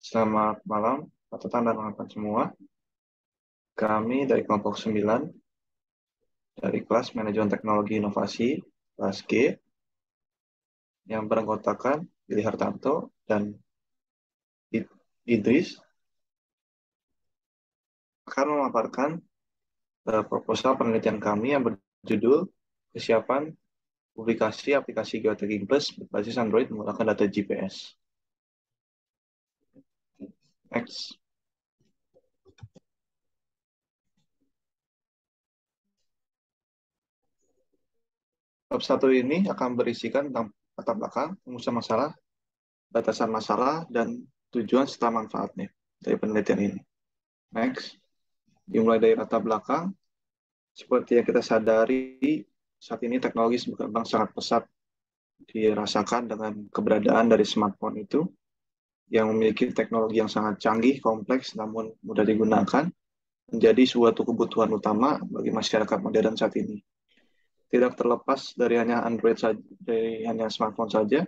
Selamat malam, Pak Tatang dan kawan semua. Kami dari kelompok 9 dari kelas Manajemen Teknologi Inovasi, kelas G, yang beranggotakan Billy Hartanto dan Idris, akan memaparkan proposal penelitian kami yang berjudul Kesiapan Publikasi Aplikasi Geotagging Plus berbasis Android menggunakan data GPS. Next. Bab 1 ini akan berisikan tentang latar belakang, pengusaha masalah, batasan masalah, dan tujuan serta manfaatnya dari penelitian ini. Next. Dimulai dari latar belakang, seperti yang kita sadari, saat ini teknologi berkembang sangat pesat, dirasakan dengan keberadaan dari smartphone itu, yang memiliki teknologi yang sangat canggih, kompleks, namun mudah digunakan, menjadi suatu kebutuhan utama bagi masyarakat modern saat ini. Tidak terlepas dari hanya Android saja, dari hanya smartphone saja,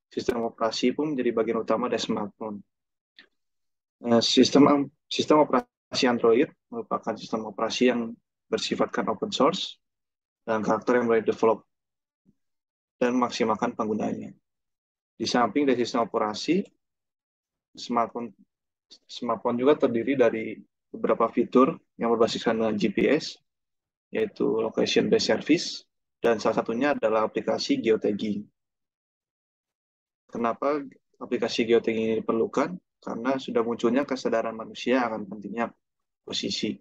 sistem operasi pun menjadi bagian utama dari smartphone. Sistem operasi Android merupakan sistem operasi yang bersifatkan open source dan karakter yang mulai develop dan memaksimalkan penggunanya. Di samping dari sistem operasi, smartphone smartphone juga terdiri dari beberapa fitur yang berbasiskan dengan GPS, yaitu Location Based Service, dan salah satunya adalah aplikasi geotagging. Kenapa aplikasi geotagging ini diperlukan? Karena sudah munculnya kesadaran manusia akan pentingnya posisi.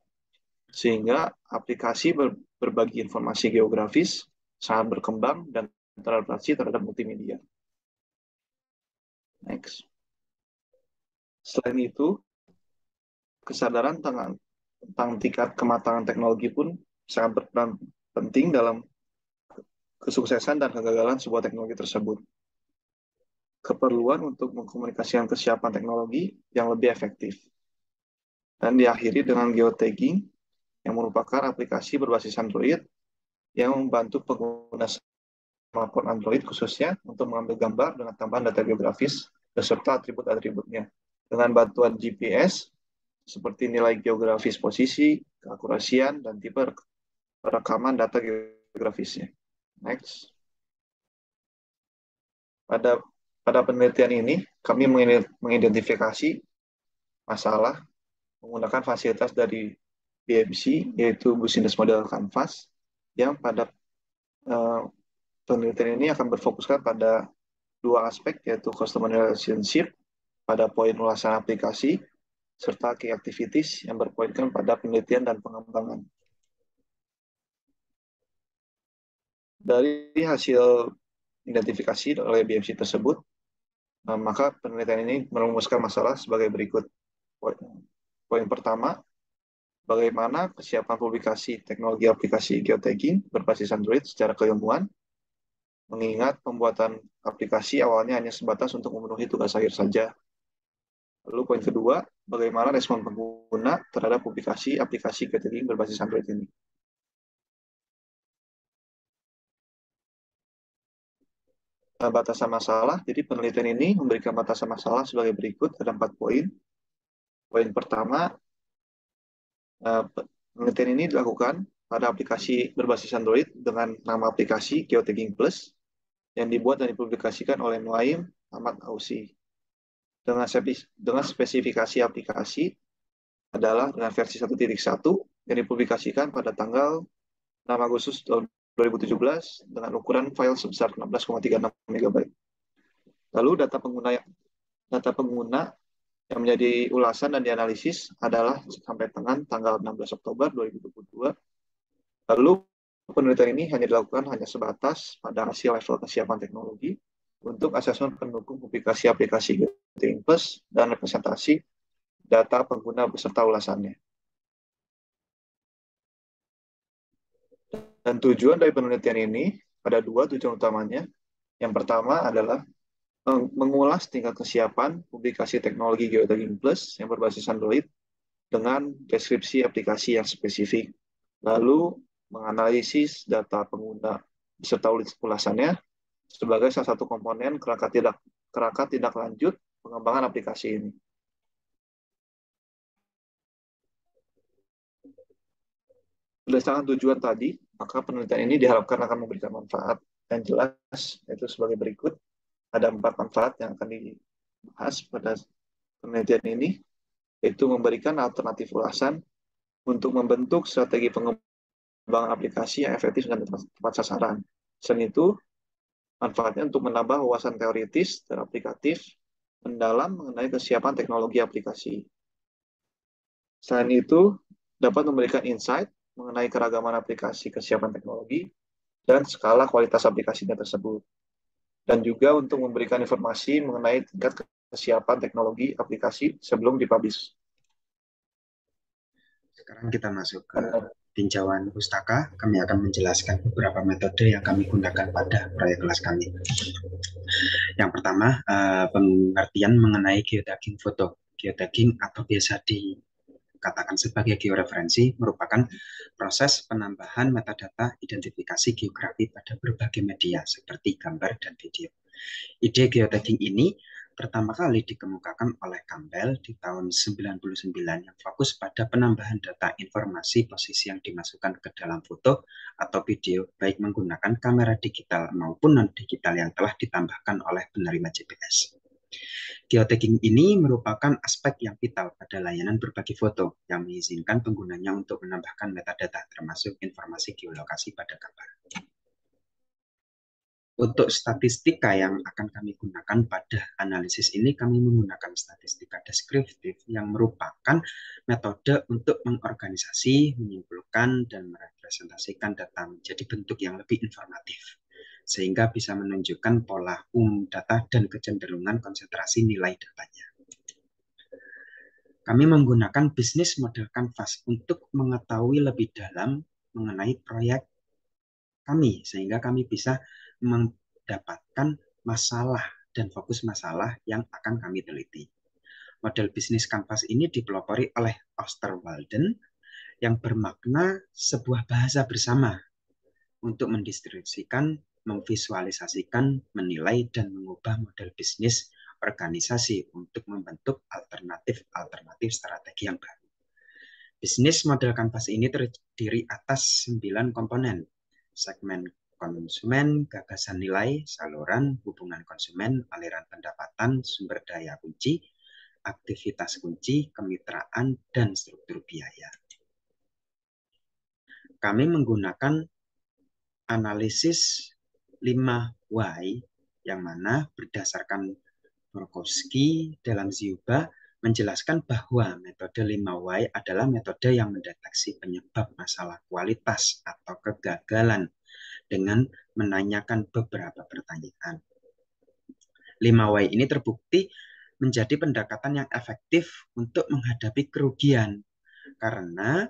Sehingga aplikasi berbagi informasi geografis sangat berkembang dan teradaptasi terhadap multimedia. Next. Selain itu, kesadaran tentang tingkat kematangan teknologi pun sangat berperan penting dalam kesuksesan dan kegagalan sebuah teknologi tersebut. Keperluan untuk mengkomunikasikan kesiapan teknologi yang lebih efektif. Dan diakhiri dengan geotagging, yang merupakan aplikasi berbasis Android yang membantu pengguna smartphone Android khususnya untuk mengambil gambar dengan tambahan data geografis beserta atribut-atributnya. Dengan bantuan GPS, seperti nilai geografis posisi, keakurasian, dan tipe rekaman data geografisnya. Next. Pada penelitian ini, kami mengidentifikasi masalah menggunakan fasilitas dari BMC, yaitu Business Model Canvas, yang pada penelitian ini akan berfokuskan pada dua aspek, yaitu Customer Relationship pada poin ulasan aplikasi, serta Key Activities yang berpoinkan pada penelitian dan pengembangan. Dari hasil identifikasi oleh BMC tersebut, maka penelitian ini merumuskan masalah sebagai berikut. Poin pertama, bagaimana kesiapan publikasi teknologi aplikasi geotagging berbasis Android secara keilmuan, mengingat pembuatan aplikasi awalnya hanya sebatas untuk memenuhi tugas akhir saja. Lalu poin kedua, bagaimana respon pengguna terhadap publikasi aplikasi geotagging berbasis Android ini. Batasan masalah, jadi penelitian ini memberikan batasan masalah sebagai berikut, ada 4 poin. Poin pertama, penelitian ini dilakukan pada aplikasi berbasis Android dengan nama aplikasi Geotagging Plus yang dibuat dan dipublikasikan oleh Nuaim Ahmad Ausi. Dengan spesifikasi aplikasi adalah dengan versi 1.1 yang dipublikasikan pada tanggal 6 Agustus 2017 dengan ukuran file sebesar 16,36 MB. Lalu data pengguna yang menjadi ulasan dan dianalisis adalah sampai dengan tanggal 16 Oktober 2022. Lalu penelitian ini hanya sebatas pada hasil level kesiapan teknologi untuk asesmen pendukung publikasi aplikasi Geotagging Plus dan representasi data pengguna beserta ulasannya. Dan tujuan dari penelitian ini ada 2 tujuan utamanya. Yang pertama adalah mengulas tingkat kesiapan publikasi teknologi Geotagging Plus yang berbasis Android dengan deskripsi aplikasi yang spesifik. Lalu menganalisis data pengguna beserta ulasannya sebagai salah satu komponen kerangka tindak lanjut pengembangan aplikasi ini. Berdasarkan tujuan tadi, maka penelitian ini diharapkan akan memberikan manfaat yang jelas, yaitu sebagai berikut. Ada 4 manfaat yang akan dibahas pada penelitian ini, yaitu memberikan alternatif ulasan untuk membentuk strategi pengembangan aplikasi yang efektif dan tepat sasaran. Selain itu, manfaatnya untuk menambah wawasan teoritis dan aplikatif mendalam mengenai kesiapan teknologi aplikasi. Selain itu, dapat memberikan insight mengenai keragaman aplikasi kesiapan teknologi dan skala kualitas aplikasinya tersebut. Dan juga untuk memberikan informasi mengenai tingkat kesiapan teknologi aplikasi sebelum dipublish. Sekarang kita masuk ke tinjauan pustaka. Kami akan menjelaskan beberapa metode yang kami gunakan pada proyek kelas kami. Yang pertama, pengertian mengenai geotagging foto. Geotagging atau biasa dikatakan sebagai georeferensi merupakan proses penambahan metadata identifikasi geografi pada berbagai media seperti gambar dan video. Ide geotagging ini pertama kali dikemukakan oleh Campbell di tahun 99 yang fokus pada penambahan data informasi posisi yang dimasukkan ke dalam foto atau video baik menggunakan kamera digital maupun non-digital yang telah ditambahkan oleh penerima GPS. Geotagging ini merupakan aspek yang vital pada layanan berbagi foto yang mengizinkan penggunanya untuk menambahkan metadata termasuk informasi geolokasi pada gambar. Untuk statistika yang akan kami gunakan pada analisis ini, kami menggunakan statistika deskriptif yang merupakan metode untuk mengorganisasi, menyimpulkan, dan merepresentasikan data menjadi bentuk yang lebih informatif, sehingga bisa menunjukkan pola umum data dan kecenderungan konsentrasi nilai datanya. Kami menggunakan bisnis model Canvas untuk mengetahui lebih dalam mengenai proyek kami, sehingga kami bisa mendapatkan masalah dan fokus masalah yang akan kami teliti. Model bisnis Canvas ini dipelopori oleh Osterwalden yang bermakna sebuah bahasa bersama untuk mendistribusikan, memvisualisasikan, menilai, dan mengubah model bisnis organisasi untuk membentuk alternatif strategi yang baru. Bisnis model Canvas ini terdiri atas 9 komponen, segmen konsumen, gagasan nilai, saluran, hubungan konsumen, aliran pendapatan, sumber daya kunci, aktivitas kunci, kemitraan, dan struktur biaya. Kami menggunakan analisis 5Y yang mana berdasarkan Borkowski dalam Ziuba menjelaskan bahwa metode 5Y adalah metode yang mendeteksi penyebab masalah kualitas atau kegagalan dengan menanyakan beberapa pertanyaan. 5Y ini terbukti menjadi pendekatan yang efektif untuk menghadapi kerugian karena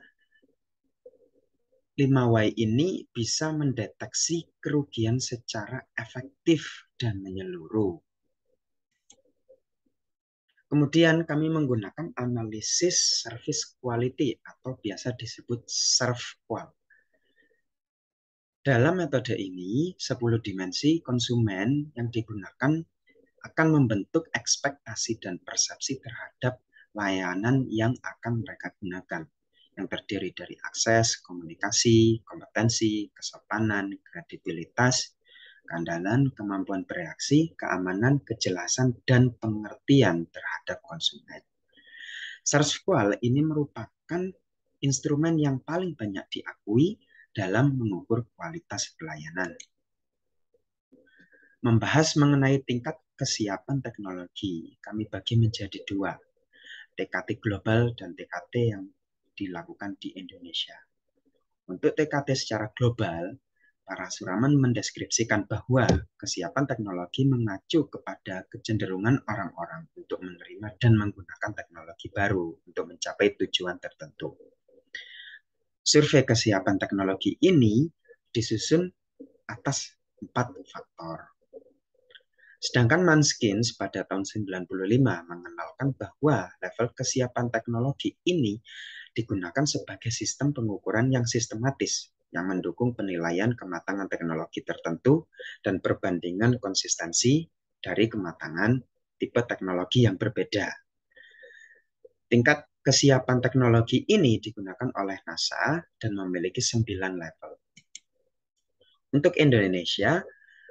5Y ini bisa mendeteksi kerugian secara efektif dan menyeluruh. Kemudian kami menggunakan analisis service quality atau biasa disebut ServQual. Dalam metode ini, 10 dimensi konsumen yang digunakan akan membentuk ekspektasi dan persepsi terhadap layanan yang akan mereka gunakan, yang terdiri dari akses, komunikasi, kompetensi, kesopanan, kredibilitas, keandalan, kemampuan bereaksi, keamanan, kejelasan, dan pengertian terhadap konsumen. ServQual ini merupakan instrumen yang paling banyak diakui dalam mengukur kualitas pelayanan. Membahas mengenai tingkat kesiapan teknologi, kami bagi menjadi 2, TKT global dan TKT yang dilakukan di Indonesia. Untuk TKT secara global, para suraman mendeskripsikan bahwa kesiapan teknologi mengacu kepada kecenderungan orang-orang untuk menerima dan menggunakan teknologi baru untuk mencapai tujuan tertentu. Survei kesiapan teknologi ini disusun atas 4 faktor. Sedangkan Manskins pada tahun 95 mengenalkan bahwa level kesiapan teknologi ini digunakan sebagai sistem pengukuran yang sistematis yang mendukung penilaian kematangan teknologi tertentu dan perbandingan konsistensi dari kematangan tipe teknologi yang berbeda. Tingkat kesiapan teknologi ini digunakan oleh NASA dan memiliki 9 level. Untuk Indonesia,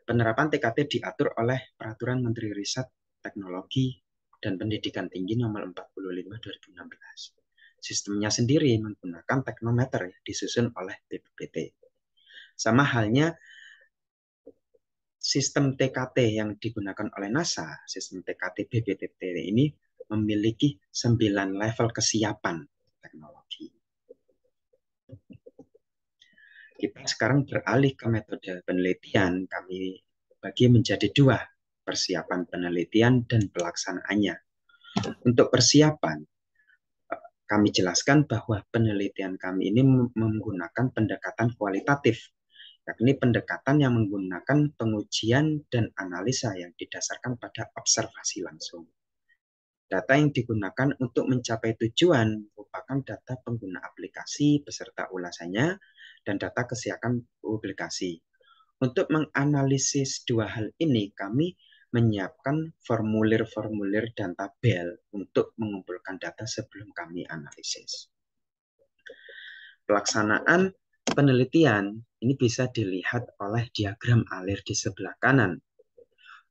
penerapan TKT diatur oleh Peraturan Menteri Riset, Teknologi, dan Pendidikan Tinggi Nomor 45 2016. Sistemnya sendiri menggunakan teknometer disusun oleh BPPT. Sama halnya sistem TKT yang digunakan oleh NASA, sistem TKT BPPT ini memiliki 9 level kesiapan teknologi. Kita sekarang beralih ke metode penelitian. Kami bagi menjadi 2, persiapan penelitian dan pelaksanaannya. Untuk persiapan, kami jelaskan bahwa penelitian kami ini menggunakan pendekatan kualitatif, yakni pendekatan yang menggunakan pengujian dan analisa yang didasarkan pada observasi langsung. Data yang digunakan untuk mencapai tujuan merupakan data pengguna aplikasi beserta ulasannya dan data kesiapan publikasi. Untuk menganalisis 2 hal ini, kami menyiapkan formulir-formulir dan tabel untuk mengumpulkan data sebelum kami analisis. Pelaksanaan penelitian ini bisa dilihat oleh diagram alir di sebelah kanan.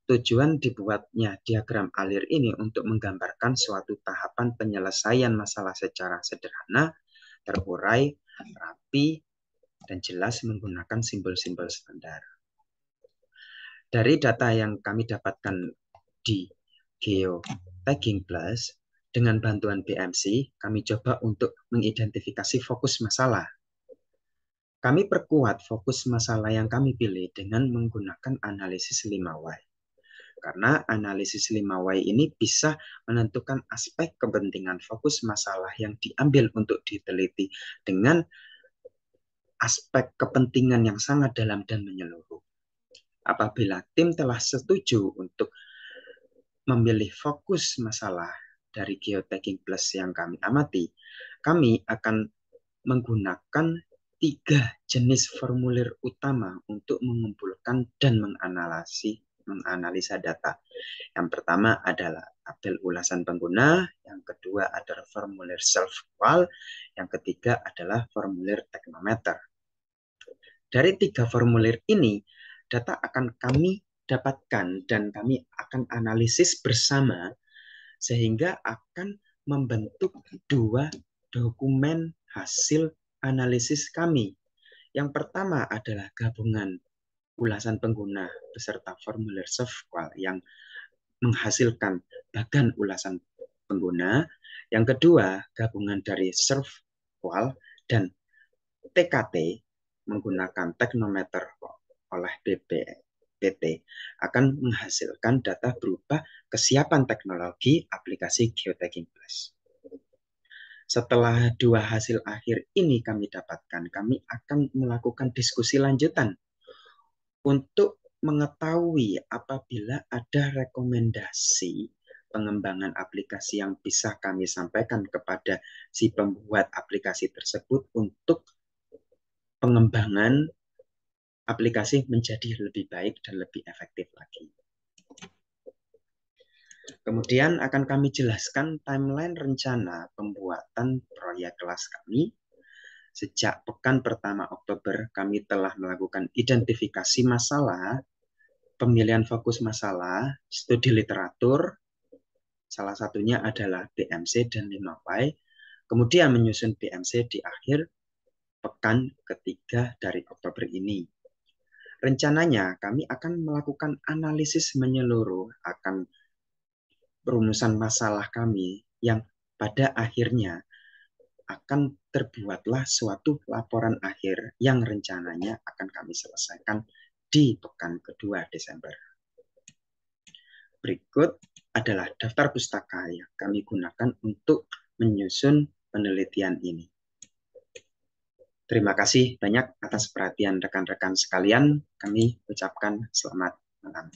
Tujuan dibuatnya diagram alir ini untuk menggambarkan suatu tahapan penyelesaian masalah secara sederhana, terurai, rapi, dan jelas menggunakan simbol-simbol standar. Dari data yang kami dapatkan di Geotagging Plus, dengan bantuan BMC, kami coba untuk mengidentifikasi fokus masalah. Kami perkuat fokus masalah yang kami pilih dengan menggunakan analisis 5Y. Karena analisis 5Y ini bisa menentukan aspek kepentingan fokus masalah yang diambil untuk diteliti dengan aspek kepentingan yang sangat dalam dan menyeluruh. Apabila tim telah setuju untuk memilih fokus masalah dari Geotagging Plus yang kami amati, kami akan menggunakan 3 jenis formulir utama untuk mengumpulkan dan menganalisa data. Yang pertama adalah tabel ulasan pengguna, yang kedua adalah formulir self-qual, yang ketiga adalah formulir teknometer. Dari 3 formulir ini, data akan kami dapatkan dan kami akan analisis bersama sehingga akan membentuk 2 dokumen hasil analisis kami. Yang pertama adalah gabungan ulasan pengguna beserta formulir self-qual yang menghasilkan bagan ulasan pengguna. Yang kedua, gabungan dari self-qual dan TKT menggunakan teknometer oleh BPPT akan menghasilkan data berupa kesiapan teknologi aplikasi Geotagging Plus. Setelah 2 hasil akhir ini kami dapatkan, kami akan melakukan diskusi lanjutan untuk mengetahui apabila ada rekomendasi pengembangan aplikasi yang bisa kami sampaikan kepada si pembuat aplikasi tersebut untuk pengembangan aplikasi menjadi lebih baik dan lebih efektif lagi. Kemudian akan kami jelaskan timeline rencana pembuatan proyek kelas kami. Sejak pekan pertama Oktober, kami telah melakukan identifikasi masalah, pemilihan fokus masalah, studi literatur, salah satunya adalah BMC dan 5Y, kemudian menyusun BMC di akhir pekan ketiga dari Oktober ini. Rencananya kami akan melakukan analisis menyeluruh akan perumusan masalah kami yang pada akhirnya akan terbuatlah suatu laporan akhir yang rencananya akan kami selesaikan di pekan kedua Desember. Berikut adalah daftar pustaka yang kami gunakan untuk menyusun penelitian ini. Terima kasih banyak atas perhatian rekan-rekan sekalian. Kami ucapkan selamat malam.